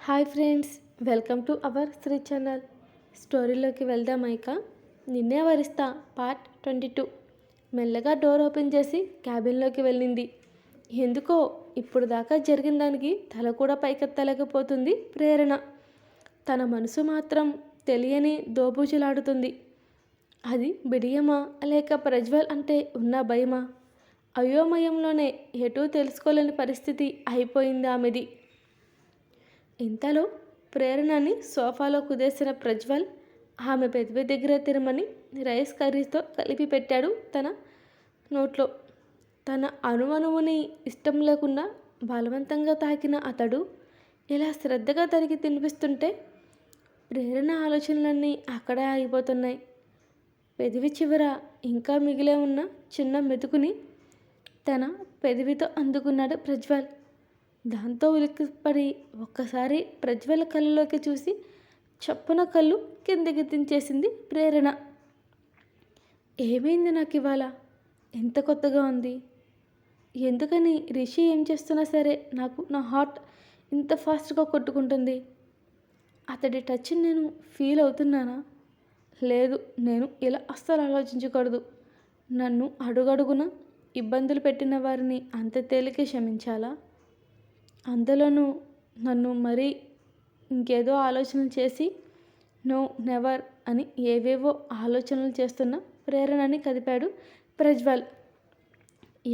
Hi friends, welcome to our Shri channel. స్టోరీలోకి వెళ్దామా? ఇక నిన్నే వరిస్తా పార్ట్ 22. మెల్లగా డోర్ ఓపెన్ చేసి క్యాబిన్లోకి వెళ్ళింది. ఎందుకో ఇప్పుడు దాకా జరిగిన దానికి తల కూడా పైకెత్తలేకపోతుంది ప్రేరణ. తన మనసు మాత్రం తెలియని దోబూచులాడుతుంది. అది బిడియమా లేక ప్రజ్వల్ అంటే ఉన్న భయమా? అయోమయంలోనే ఎటూ తెలుసుకోలేని పరిస్థితి అయిపోయింది ఆమెది. ఇంతలో ప్రేరణని సోఫాలో కుదేసిన ప్రజ్వల్ ఆమె పెదవి దగ్గర తిరమని రైస్ కర్రీతో కలిపి పెట్టాడు తన నోట్లో. తన అణువణువుని ఇష్టం లేకుండా బలవంతంగా తాకిన అతడు ఇలా శ్రద్ధగా తనకి తినిపిస్తుంటే ప్రేరణ ఆలోచనలన్నీ అక్కడే ఆగిపోతున్నాయి. పెదవి చివర ఇంకా మిగిలే ఉన్న చిన్న మెతుకుని తన పెదవితో అందుకున్నాడు ప్రజ్వల్. దాంతో ఉలిక్కిపడి ఒక్కసారి ప్రజ్వల్ కళ్ళలోకి చూసి చప్పున కళ్ళు కిందకి దించేసింది ప్రేరణ. ఏమైంది నాకు ఇవాళ? ఎంత కొత్తగా ఉంది. ఎందుకని రిషి ఏం చేస్తున్నా సరే నాకు నా హార్ట్ ఇంత ఫాస్ట్గా కొట్టుకుంటుంది? అతడి టచ్ నేను ఫీల్ అవుతున్నానా? లేదు, నేను ఇలా అస్సలు ఆలోచించకూడదు. నన్ను అడుగడుగున ఇబ్బందులు పెట్టిన వారిని అంత తేలిక క్షమించాలా? అందులోనూ నన్ను మరీ ఇంకేదో ఆలోచనలు చేసి నో నెవర్ అని ఏవేవో ఆలోచనలు చేస్తున్న ప్రేరణని కదిపాడు ప్రజ్వల్.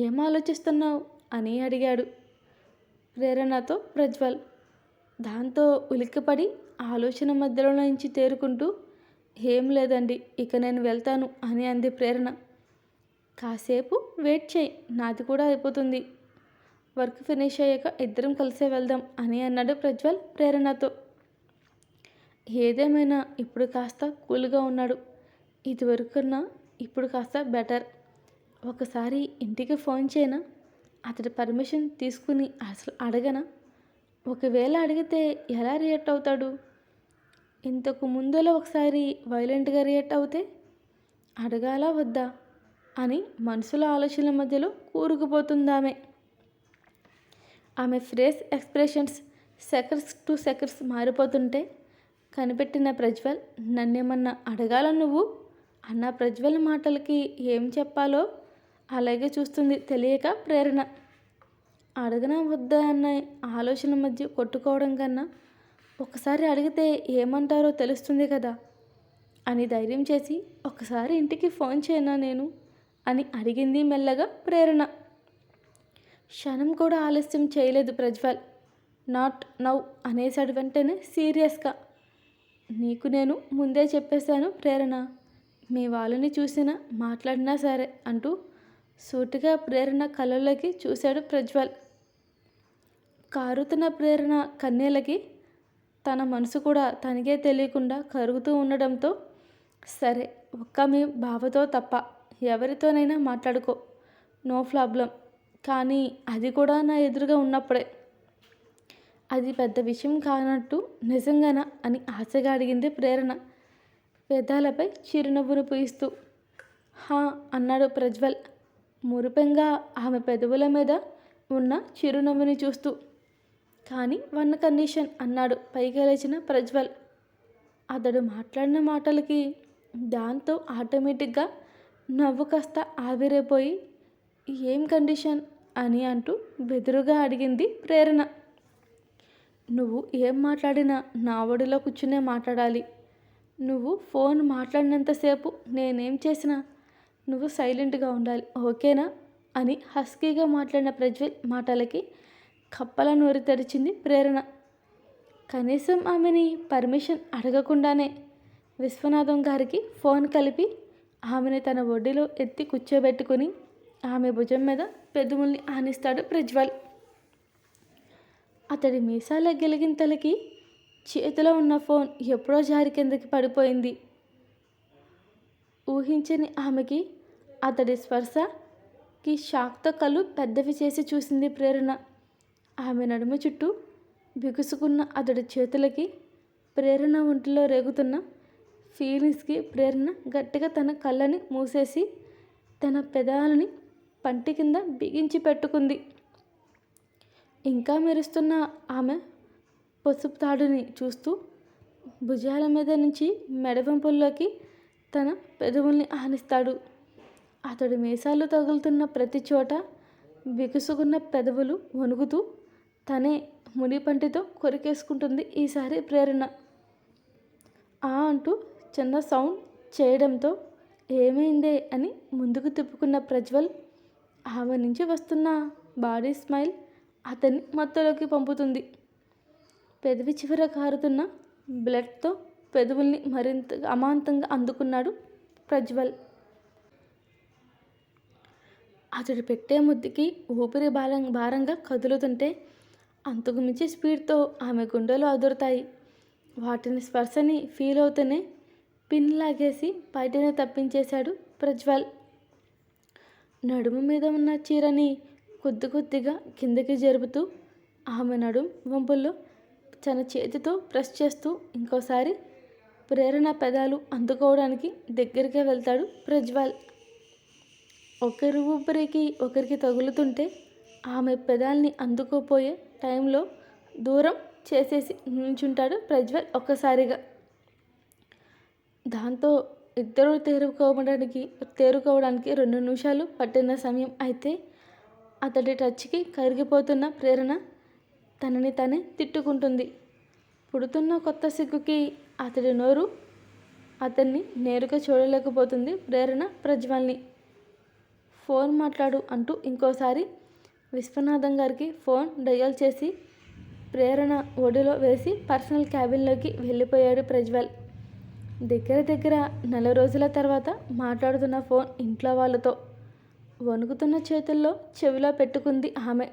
ఏం ఆలోచిస్తున్నావు అని అడిగాడు ప్రేరణతో ప్రజ్వల్. దాంతో ఉలిక్కిపడి ఆలోచన మధ్యలో నుంచి తేరుకుంటూ ఏం లేదండి, ఇక నేను వెళ్తాను అని అంది ప్రేరణ. కాసేపు వెయిట్ చేయి, నాది కూడా అయిపోతుంది. వర్క్ ఫినిష్ అయ్యాక ఇద్దరం కలిసే వెళ్దాం అని అన్నాడు ప్రజ్వల్ ప్రేరణతో. ఏదేమైనా ఇప్పుడు కాస్త కూల్గా ఉన్నాడు. ఇదివరకున్నా ఇప్పుడు కాస్త బెటర్. ఒకసారి ఇంటికి ఫోన్ చేయనా? అతడి పర్మిషన్ తీసుకుని అసలు అడగనా? ఒకవేళ అడిగితే ఎలా రియాక్ట్ అవుతాడు? ఇంతకు ముందులో ఒకసారి వైలెంట్గా రియాక్ట్ అవుతే అడగాలా వద్దా అని మనసులో ఆలోచనల మధ్యలో కూరుకుపోతుందామె. ఆమె face expressions seconds to seconds మారిపోతుంటే కనిపెట్టిన ప్రజ్వల్, నన్నేమన్నా అడగాల నువ్వు అన్న ప్రజ్వల్ మాటలకి ఏం చెప్పాలో అలాగే చూస్తుంది తెలియక ప్రేరణ. అడగనా వద్దా అన్న ఆలోచన మధ్య కొట్టుకోవడం కన్నా ఒకసారి అడిగితే ఏమంటారో తెలుస్తుంది కదా అని ధైర్యం చేసి ఒకసారి ఇంటికి ఫోన్ చేయనా నేను అని అడిగింది మెల్లగా ప్రేరణ. క్షణం కూడా ఆలస్యం చేయలేదు ప్రజ్వల్. నాట్ నౌ అనేసాడు వెంటనే సీరియస్గా. నీకు నేను ముందే చెప్పేశాను ప్రేరణ, మీ వాళ్ళని చూసినా మాట్లాడినా సరే అంటూ సూటిగా ప్రేరణ కళ్ళలోకి చూశాడు ప్రజ్వల్. కారుతున్న ప్రేరణ కన్నీళ్ళకి తన మనసు కూడా తనకే తెలియకుండా కరుగుతూ ఉండడంతో, సరే ఒక్క మీ బావతో తప్ప ఎవరితోనైనా మాట్లాడుకో, నో ప్రాబ్లం. కానీ అది కూడా నా ఎదురుగా ఉన్నప్పుడే. అది పెద్ద విషయం కానట్టు నిజంగానా అని ఆశగా అడిగింది ప్రేరణ పెదాలపై చిరునవ్వును పూయిస్తూ. హా అన్నాడు ప్రజ్వల్ మురిపెంగా ఆమె పెదవుల మీద ఉన్న చిరునవ్వుని చూస్తూ. కానీ వన్ కండిషన్ అన్నాడు పైకి లేచిన ప్రజ్వల్. అతడు మాట్లాడిన మాటలకి దాంతో ఆటోమేటిక్గా నవ్వు కాస్త ఆవిరైపోయి, ఏం కండిషన్ అని అంటూ బెదురుగా అడిగింది ప్రేరణ. నువ్వు ఏం మాట్లాడినా నా ఒడిలో కూర్చునే మాట్లాడాలి. నువ్వు ఫోన్ మాట్లాడినంతసేపు నేనేం చేసినా నువ్వు సైలెంట్గా ఉండాలి, ఓకేనా అని హస్కీగా మాట్లాడిన ప్రజ్వల్ మాటలకి కప్పల నోరు తెరిచింది ప్రేరణ. కనీసం ఆమెని పర్మిషన్ అడగకుండానే విశ్వనాథం గారికి ఫోన్ కలిపి ఆమెని తన ఒడిలో ఎత్తి కూర్చోబెట్టుకుని ఆమె భుజం మీద పెదవుల్ని ఆనిస్తాడు ప్రజ్వల్. అతడి మీసాల గిలిగింతలకి చేతిలో ఉన్న ఫోన్ ఎప్పుడో జారి కిందకి పడిపోయింది. ఊహించని ఆమెకి అతడి స్పర్శకి షాక్తో కళ్ళు పెద్దవి చేసి చూసింది ప్రేరణ. ఆమె నడుము చుట్టూ బిగుసుకున్న అతడి చేతులకి, ప్రేరణ ఒంటిలో రేగుతున్న ఫీలింగ్స్కి ప్రేరణ గట్టిగా తన కళ్ళని మూసేసి తన పెదాలని పంటి కింద బిగించి పెట్టుకుంది. ఇంకా మెరుస్తున్న ఆమె పసుపు తాడుని చూస్తూ భుజాల మీద నుంచి మెడవంపుల్లోకి తన పెదవుల్ని ఆనిస్తాడు. అతడి మీసాలు తగులుతున్న ప్రతి చోట బిగుసుకున్న పెదవులు వణుకుతూ తనే మునిపంటితో కొరికేసుకుంటుంది ఈసారి ప్రేరణ. అంటూ చిన్న సౌండ్ చేయడంతో ఏమైందే అని ముందుకు తిప్పుకున్న ప్రజ్వల్ ఆమె నుంచి వస్తున్న బాడీ స్మైల్ అతన్ని మత్తులోకి పంపుతుంది. పెదవి చివర కారుతున్న బ్లడ్తో పెదవుల్ని మరింత అమాంతంగా అందుకున్నాడు ప్రజ్వల్. అతడు పెట్టే ముద్దుకి ఊపిరి భారంగా కదులుతుంటే అంతకు మించి స్పీడ్తో ఆమె గుండెలు అదురుతాయి. వాటిని స్పర్శని ఫీల్ అవుతూనే పిన్ లాగేసి బయటనే తప్పించేశాడు ప్రజ్వల్. నడుము మీద ఉన్న చీరని కొద్దిగా కిందకి జరుపుతూ ఆమె నడుం వంపుల్లో తన చేతితో ప్రెస్ చేస్తూ ఇంకోసారి ప్రేరణ పెదాలు అందుకోవడానికి దగ్గరికి వెళ్తాడు ప్రజ్వల్. ఒకరి ఊపిరికి ఒకరికి తగులుతుంటే ఆమె పెదాల్ని అందుకోపోయే టైంలో దూరం చేసేసి నుంచుంటాడు ప్రజ్వల్ ఒక్కసారిగా. దాంతో ఇద్దరూ తేరుకోవడానికి 2 నిమిషాలు పట్టిన సమయం. అయితే అతడి టచ్కి కరిగిపోతున్న ప్రేరణ తనని తనే తిట్టుకుంటుంది. పుడుతున్న కొత్త సిగ్గుకి అతడి నోరు అతన్ని నేరుగా చూడలేకపోతుంది ప్రేరణ ప్రజ్వల్ని. ఫోన్ మాట్లాడు అంటూ ఇంకోసారి విశ్వనాథం గారికి ఫోన్ డయల్ చేసి ప్రేరణ ఒడిలో వేసి పర్సనల్ క్యాబిన్లోకి వెళ్ళిపోయాడు ప్రజ్వల్. దగ్గర 4 రోజుల తర్వాత మాట్లాడుతున్న ఫోన్ ఇంట్లో వాళ్ళతో. వణుకుతున్న చేతుల్లో చెవిలో పెట్టుకుంది ఆమె.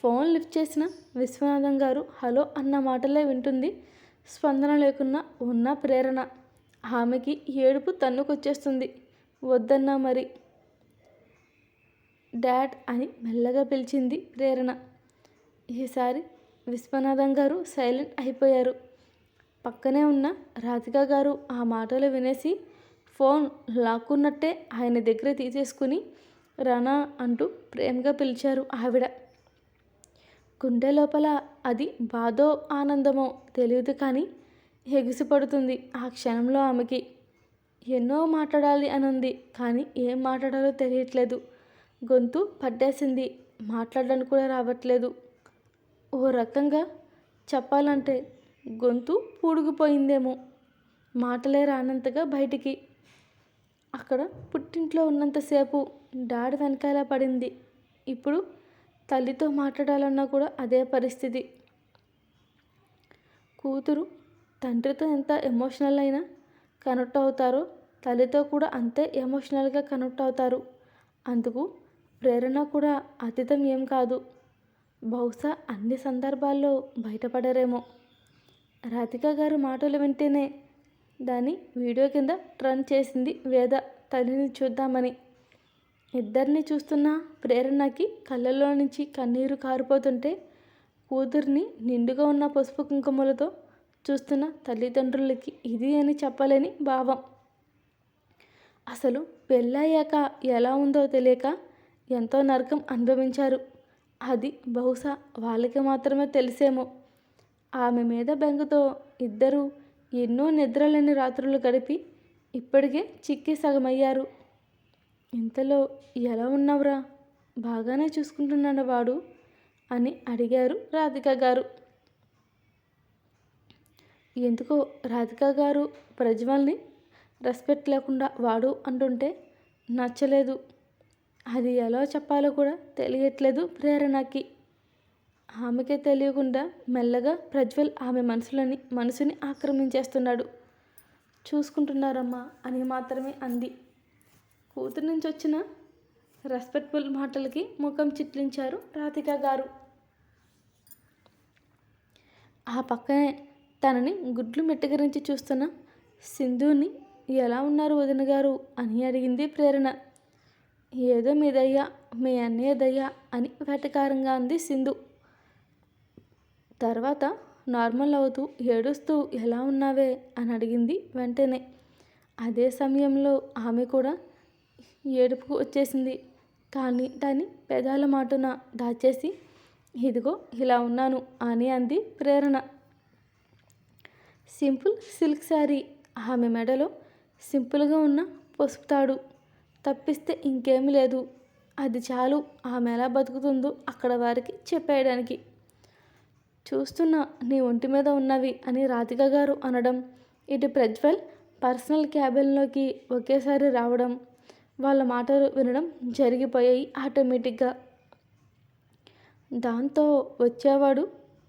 ఫోన్ లిఫ్ట్ చేసిన విశ్వనాథం గారు హలో అన్న మాటలే వింటుంది. స్పందన లేకున్నా ఉన్న ప్రేరణ. ఆమెకి ఏడుపు తన్నుకొచ్చేస్తుంది. వద్దన్నా మరి. డాడ్ అని మెల్లగా పిలిచింది ప్రేరణ. ఈసారి విశ్వనాథం గారు సైలెంట్ అయిపోయారు. పక్కనే ఉన్న రాధిక గారు ఆ మాటలు వినేసి ఫోన్ లాక్కున్నట్టే ఆయన దగ్గర తీసేసుకుని రానా అంటూ ప్రేమగా పిలిచారు ఆవిడ. గుండె లోపల అది బాధో ఆనందమో తెలియదు కానీ ఎగిసిపడుతుంది ఆ క్షణంలో ఆమెకి. ఎన్నో మాట్లాడాలి అనుంది కానీ ఏం మాట్లాడాలో తెలియట్లేదు. గొంతు పట్టేసింది. మాట్లాడడానికి కూడా రావట్లేదు. ఓ రకంగా చెప్పాలంటే గొంతు పూడుకుపోయిందేమో. మాటలే రానంతగా బయటికి. అక్కడ పుట్టింట్లో ఉన్నంతసేపు డాడ్ వెనకాల పడింది. ఇప్పుడు తల్లితో మాట్లాడాలన్నా కూడా అదే పరిస్థితి. కూతురు తండ్రితో ఎంత ఎమోషనల్ అయినా కనెక్ట్ అవుతారో తల్లితో కూడా అంతే ఎమోషనల్గా కనెక్ట్ అవుతారు. అందుకు ప్రేరణ కూడా అతీతం ఏం కాదు. బహుశా అన్ని సందర్భాల్లో బయటపడరేమో. రాధిక గారు మాటలు వింటేనే దాన్ని వీడియో కింద ట్రన్ చేసింది వేద తల్లిని చూద్దామని. ఇద్దరిని చూస్తున్న ప్రేరణకి కళ్ళల్లో నుంచి కన్నీరు కారిపోతుంటే కూతుర్ని నిండుగా ఉన్న పసుపు కుంకుమలతో చూస్తున్న తల్లిదండ్రులకి ఇది అని చెప్పలేని భావం. అసలు పెళ్ళయ్యాక ఎలా ఉందో తెలియక ఎంతో నరకం అనుభవించారు. అది బహుశా వాళ్ళకి మాత్రమే తెలిసేమో. ఆమె మీద బెంగతో ఇద్దరూ ఎన్నో నిద్రలేని రాత్రులు గడిపి ఇప్పటికే చిక్కి సగమయ్యారు. ఇంతలో ఎలా ఉన్నావురా, బాగానే చూసుకుంటున్నాడు వాడు అని అడిగారు రాధిక గారు. ఎందుకో రాధిక గారు ప్రజ్వల్ని రెస్పెక్ట్ లేకుండా వాడు అంటుంటే నచ్చలేదు. అది ఎలా చెప్పాలో కూడా తెలియట్లేదు ప్రేరణకి. ఆమెకే తెలియకుండా మెల్లగా ప్రజ్వల్ ఆమె మనసుని ఆక్రమించేస్తున్నాడు. చూసుకుంటున్నారమ్మా అని మాత్రమే అంది. కూతురు నుంచి వచ్చిన రెస్పెక్ట్ఫుల్ మాటలకి ముఖం చిట్లించారు రాధిక గారు. ఆ పక్కనే తనని గుడ్లు మెట్టగరించి చూస్తున్న సింధుని ఎలా ఉన్నారు వదిన గారు అని అడిగింది ప్రేరణ. ఏదో మీ దయ్యా, మీ అన్నయ్య దయ్యా అని వెటకారంగా అంది సింధు. తర్వాత నార్మల్ అవుతూ ఏడుస్తూ ఎలా ఉన్నావే అని అడిగింది వెంటనే. అదే సమయంలో ఆమె కూడా ఏడుపుకు వచ్చేసింది. కానీ దాన్ని పెదాల మాటున దాచేసి ఇదిగో ఇలా ఉన్నాను అని అంది ప్రేరణ. సింపుల్ సిల్క్ శారీ, ఆమె మెడలో సింపుల్గా ఉన్న పసుపు తాడు తప్పిస్తే ఇంకేమీ లేదు. అది చాలు ఆమె ఎలా బతుకుతుందో అక్కడ వారికి చెప్పేయడానికి. చూస్తున్నా నీ ఒంటి మీద ఉన్నవి అని రాధిక గారు అనడం, ఇటు ప్రజ్వల్ పర్సనల్ క్యాబిన్లోకి ఒకేసారి రావడం, వాళ్ళ మాటలు వినడం జరిగిపోయాయి ఆటోమేటిక్గా. దాంతో వచ్చేవాడు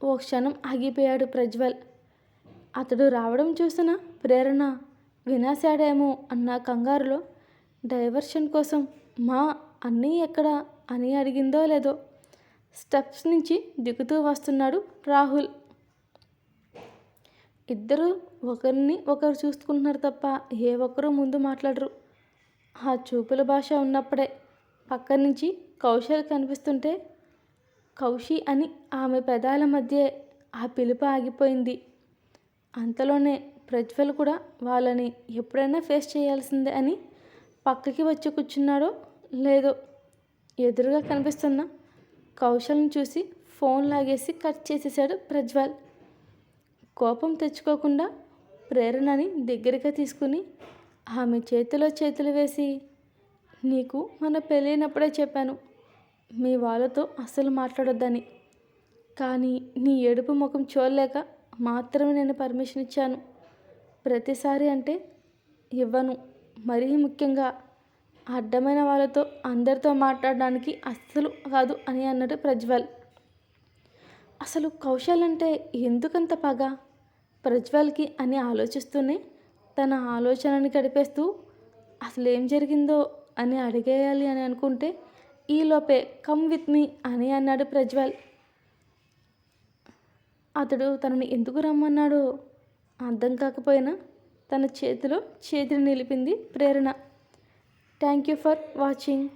ఓ క్షణం ఆగిపోయాడు ప్రజ్వల్. అతడు రావడం చూసిన ప్రేరణ వినాశాడేమో అన్న కంగారులో డైవర్షన్ కోసం మా అన్నీ ఎక్కడా అని అడిగిందో లేదో స్టెప్స్ నుంచి దిగుతూ వస్తున్నాడు రాహుల్. ఇద్దరు ఒకరిని ఒకరు చూసుకుంటున్నారు తప్ప ఏ ఒక్కరూ ముందు మాట్లాడరు. ఆ చూపుల భాష ఉన్నప్పుడే పక్క నుంచి కౌశల్ కనిపిస్తుంటే కౌశి అని ఆమె పెదాల మధ్య ఆ పిలుపు ఆగిపోయింది. అంతలోనే ప్రజ్వల్ కూడా వాళ్ళని ఎప్పుడైనా ఫేస్ చేయాల్సిందే అని పక్కకి వచ్చి కూర్చున్నాడో లేదో ఎదురుగా కనిపిస్తున్న కౌశల్ని చూసి ఫోన్ లాగేసి కట్ చేసేసాడు ప్రజ్వల్. కోపం తెచ్చుకోకుండా ప్రేరణని దగ్గరగా తీసుకుని ఆమె చేతిలో చేతులు వేసి, నీకు మన పెళ్ళైనప్పుడే చెప్పాను మీ వాళ్ళతో అస్సలు మాట్లాడొద్దని. కానీ నీ ఏడుపు ముఖం చూడలేక మాత్రమే నేను పర్మిషన్ ఇచ్చాను. ప్రతిసారి అంటే ఇవ్వను. మరీ ముఖ్యంగా అడ్డమైన వాళ్ళతో అందరితో మాట్లాడడానికి అస్సలు కాదు అని అన్నాడు ప్రజ్వల్. అసలు కౌశల్ అంటే ఎందుకంత పగ ప్రజ్వల్కి అని ఆలోచిస్తూనే తన ఆలోచనని గడిపేస్తూ అసలు ఏం జరిగిందో అని అడిగేయాలి అని అనుకుంటే ఈలోపే కమ్ విత్ మీ అని అన్నాడు ప్రజ్వల్. అతడు తనని ఎందుకు రమ్మన్నాడో అర్థం కాకపోయినా తన చేతిలో చేతిని నిలిపింది Prerana. Thank you for watching.